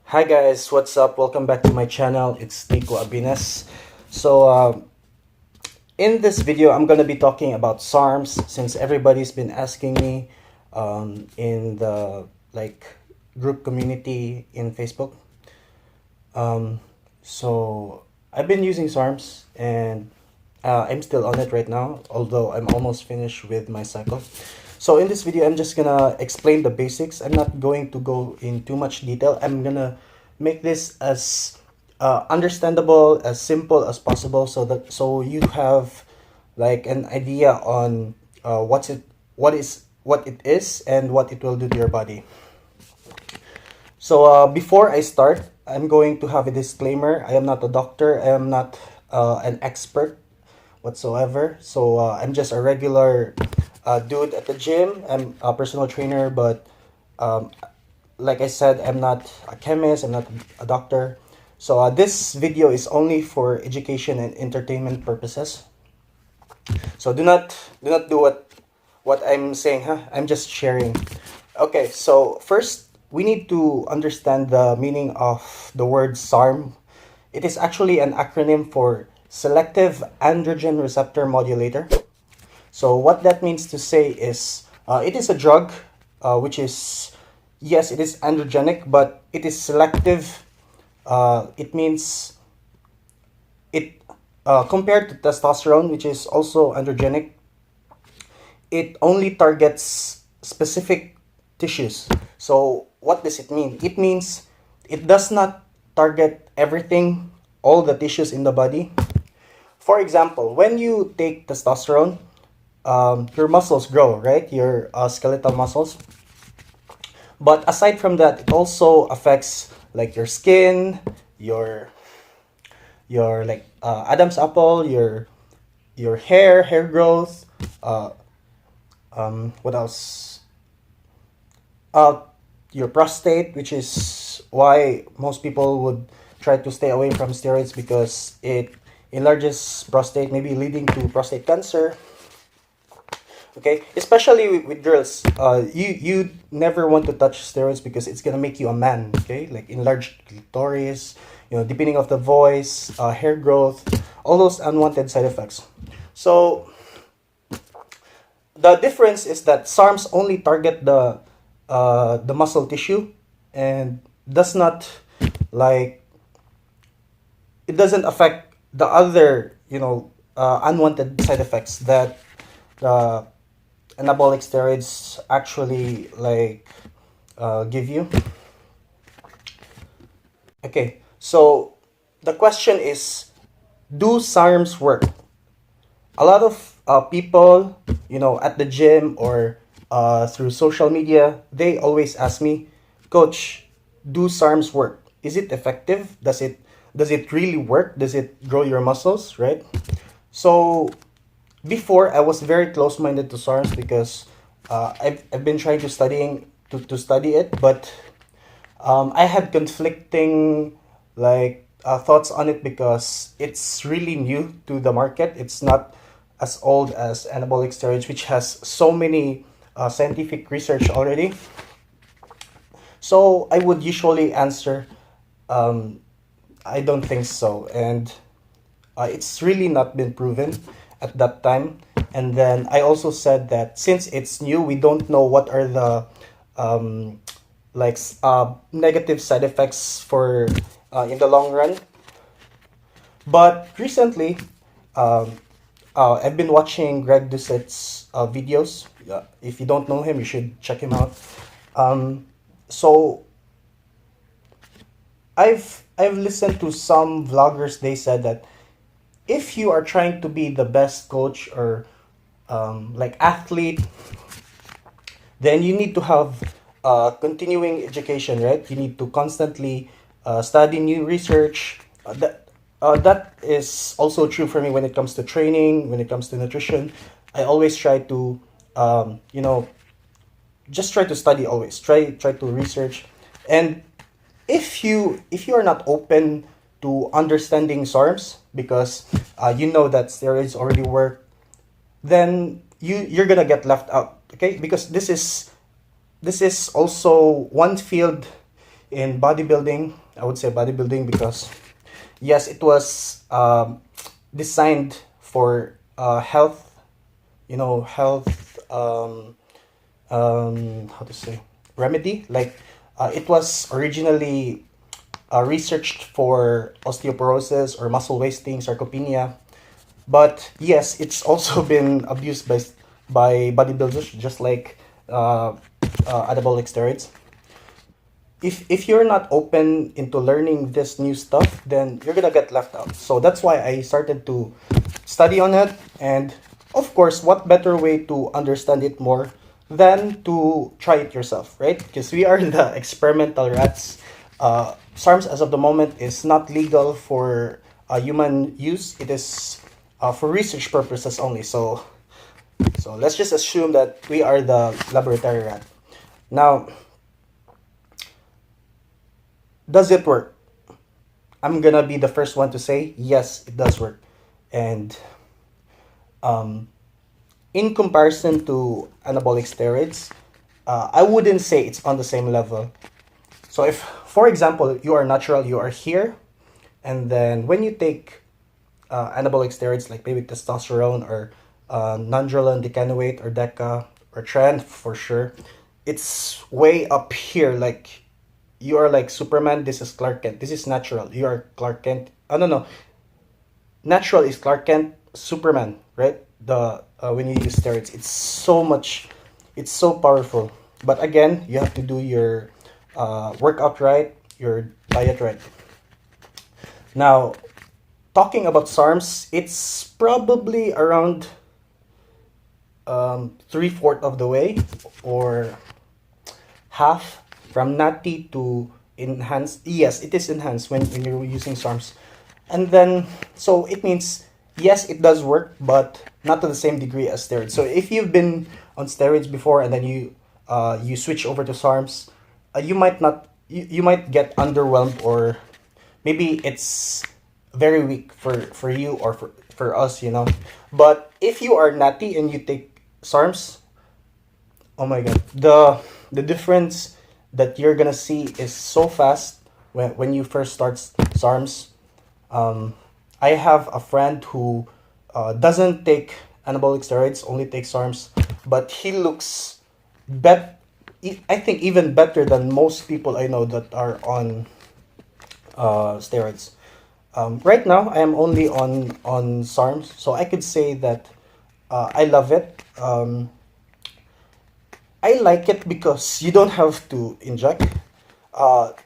Hi guys, what's up? Welcome back to my channel. It's Nico Abines. So in this video, I'm gonna be talking about SARMS since everybody's been asking me in the group community in Facebook. Um, so I've been using SARMS and I'm still on it right now, although I'm almost finished with my cycle. So in this video, I'm just gonna explain the basics. I'm not going to go in too much detail. I'm gonna make this as understandable, as simple as possible, so you have like an idea on what it is, and what it will do to your body. So before I start, I'm going to have a disclaimer. I am not a doctor. I am not an expert whatsoever. So I'm just a regular dude at the gym. I'm a personal trainer, but um, like I said, I'm not a chemist. I'm not a doctor. So this video is only for education and entertainment purposes. So do not do what I'm saying, huh? I'm just sharing. Okay, so first we need to understand the meaning of the word SARM. It is actually an acronym for Selective Androgen Receptor Modulator. So what that means to say is it is a drug which is, yes, it is androgenic, but it is selective. It means it compared to testosterone, which is also androgenic, it only targets specific tissues. So what does it mean? It means it does not target everything, all the tissues in the body. For example, when you take testosterone, your muscles grow, right? Your skeletal muscles. But aside from that, it also affects like your skin, your Adam's apple, your hair growth. What else? Uh, your prostate, which is why most people would try to stay away from steroids because it enlarges prostate, maybe leading to prostate cancer. Okay, especially with girls, you never want to touch steroids because it's gonna make you a man. Okay, like enlarged clitoris, deepening of the voice, hair growth, all those unwanted side effects. So the difference is that SARMs only target the muscle tissue and does not, like, it doesn't affect the other unwanted side effects that the anabolic steroids actually give you. Okay, so the question is, do SARMs work? A lot of people, at the gym or through social media, they always ask me, Coach, do SARMs work? Is it effective? Does it really work? Does it grow your muscles, right? So before, I was very close-minded to SARMs because I've been trying to study it, but I had conflicting thoughts on it because it's really new to the market. It's not as old as anabolic steroids, which has so many scientific research already. So I would usually answer, um, I don't think so, and it's really not been proven at that time. And then I also said that since it's new, we don't know what are the um, negative side effects for in the long run. But recently, um, I've been watching Greg Doucet's videos. If you don't know him, you should check him out. So I've listened to some vloggers. They said that if you are trying to be the best coach or athlete, then you need to have continuing education, right? You need to constantly study new research. That is also true for me when it comes to training, when it comes to nutrition. I always try to, just try to study always. Try to research, and if you are not open to understanding SARMs because you know that steroids already work, then you're gonna get left out. Okay, because this is also one field in bodybuilding. I would say bodybuilding because yes, it was designed for health, health, how to say, remedy. Like it was originally researched for osteoporosis or muscle wasting, sarcopenia. But yes, it's also been abused by bodybuilders, just like anabolic steroids. If you're not open into learning this new stuff, then you're gonna get left out. So that's why I started to study on it. And of course, what better way to understand it more than to try it yourself, right? Because we are the experimental rats. SARMS as of the moment is not legal for human use. It is for research purposes only. So let's just assume that we are the laboratory rat. Now, does it work? I'm gonna be the first one to say yes, it does work. And um, in comparison to anabolic steroids, I wouldn't say it's on the same level. So if, for example, you are natural, you are here, and then when you take anabolic steroids like maybe testosterone or nandrolone decanoate or deca or tren for sure, it's way up here. Like you are like Superman. This is Clark Kent. This is natural. You are Clark Kent. Oh no no, natural is Clark Kent. Superman, right? The when you use steroids, it's so much, it's so powerful. But again, you have to do your workout right, your diet right. Now, talking about SARMs, it's probably around 3/4 of the way or half from natty to enhanced. Yes, it is enhanced when you're using SARMs. And then, so it means, yes, it does work, but not to the same degree as steroids. So if you've been on steroids before and then you switch over to SARMs, you might not, you might get underwhelmed, or maybe it's very weak for you or for us, you know. But if you are natty and you take SARMs, oh my god, the difference that you're gonna see is so fast when you first start SARMs. I have a friend who doesn't take anabolic steroids, only takes SARMs, but he looks I think even better than most people I know that are on steroids. Right now, I am only on SARMs, so I could say that I love it. I like it because you don't have to inject.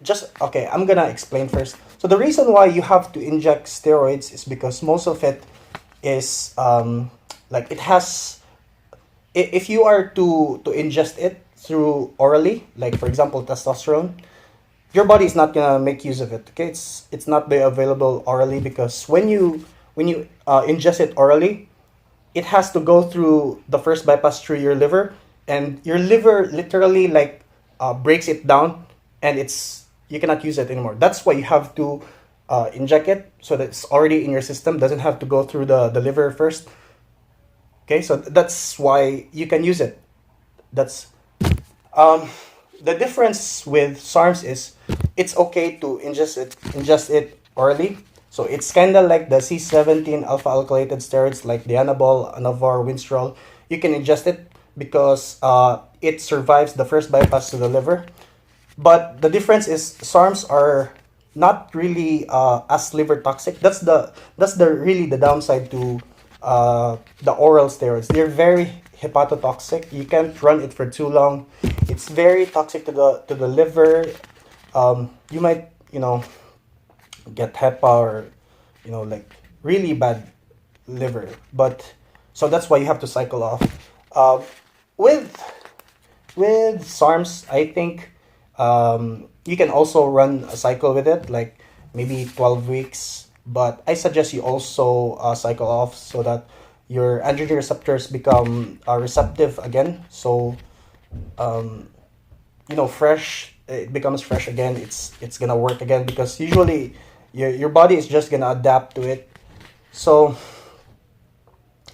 Just okay, I'm gonna explain first. So the reason why you have to inject steroids is because most of it is like it has. If you are to ingest it through orally, like for example testosterone, your body is not gonna make use of it. Okay, it's not very available orally because when you ingest it orally, it has to go through the first bypass through your liver, and your liver literally like breaks it down, and you cannot use it anymore. That's why you have to inject it so that it's already in your system, doesn't have to go through the liver first. Okay, so that's why you can use it. That's um, the difference with SARMs is it's okay to ingest it orally. So it's kind of like the C17 alpha alkylated steroids like the Anabol, Anavar, Winstrol. You can ingest it because it survives the first bypass to the liver. But the difference is SARMs are not really as liver toxic. That's the really the downside to the oral steroids. They're very hepatotoxic. You can't run it for too long. It's very toxic to the liver. You might get HEPA or like really bad liver. But so that's why you have to cycle off. With SARMs, I think you can also run a cycle with it, like maybe 12 weeks. But I suggest you also cycle off so that your androgen receptors become receptive again. So fresh, it becomes fresh again. It's gonna work again because usually your body is just gonna adapt to it. So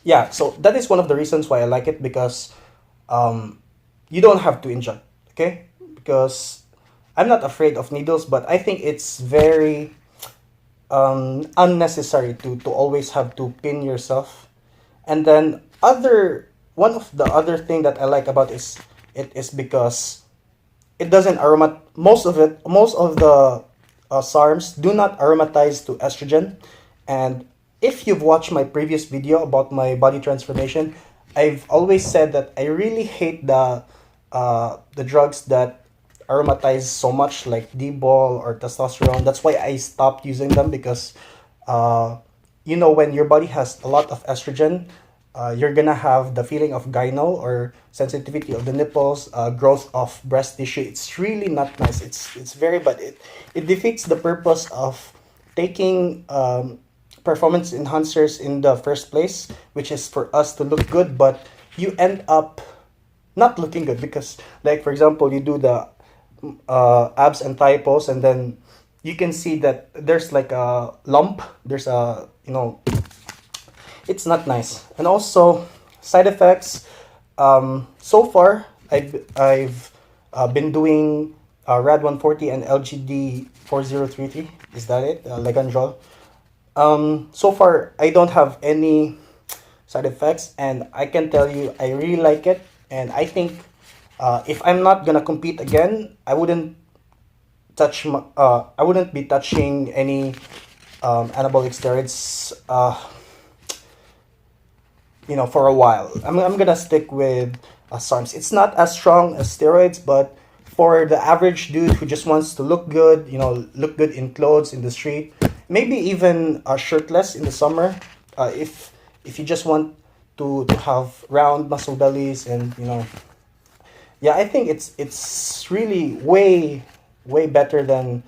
yeah, so that is one of the reasons why I like it, because you don't have to inject, okay? Because I'm not afraid of needles, but I think it's very unnecessary to always have to pin yourself. And then one of the other thing that I like about it is because it doesn't most of the SARMs do not aromatize to estrogen. And if you've watched my previous video about my body transformation, I've always said that I really hate the drugs that aromatize so much, like D-bol or testosterone. That's why I stopped using them, because when your body has a lot of estrogen, you're gonna have the feeling of gyno, or sensitivity of the nipples, growth of breast tissue. It's really not nice. It's very bad. It defeats the purpose of taking performance enhancers in the first place, which is for us to look good, but you end up not looking good because, like, for example, you do the abs and thigh pose, and then you can see that there's like a lump. There's a, it's not nice. And also side effects. So far, I've been doing RAD 140 and LGD 4033. Is that it? Legandrol. So far, I don't have any side effects, and I can tell you I really like it. And I think if I'm not gonna compete again, I wouldn't I wouldn't be touching any anabolic steroids. For a while. I'm gonna stick with SARMs. It's not as strong as steroids, but for the average dude who just wants to look good, look good in clothes in the street, maybe even shirtless in the summer, if you just want to have round muscle bellies, and yeah, I think it's really way better than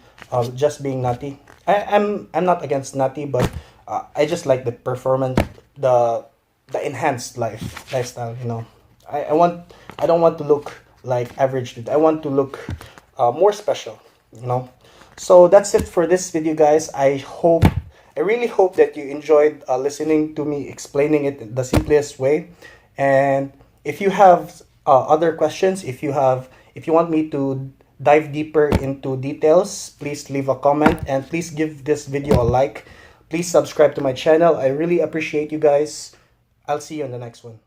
just being nutty. I'm not against nutty, but I just like the performance, the enhanced lifestyle. I don't want to look like average dude. I want to look more special. So that's it for this video, guys. I really hope that you enjoyed listening to me explaining it the simplest way. And if you have other questions, if you want me to dive deeper into details, please leave a comment, and please give this video a like. Please subscribe to my channel. I really appreciate you guys. I'll see you on the next one.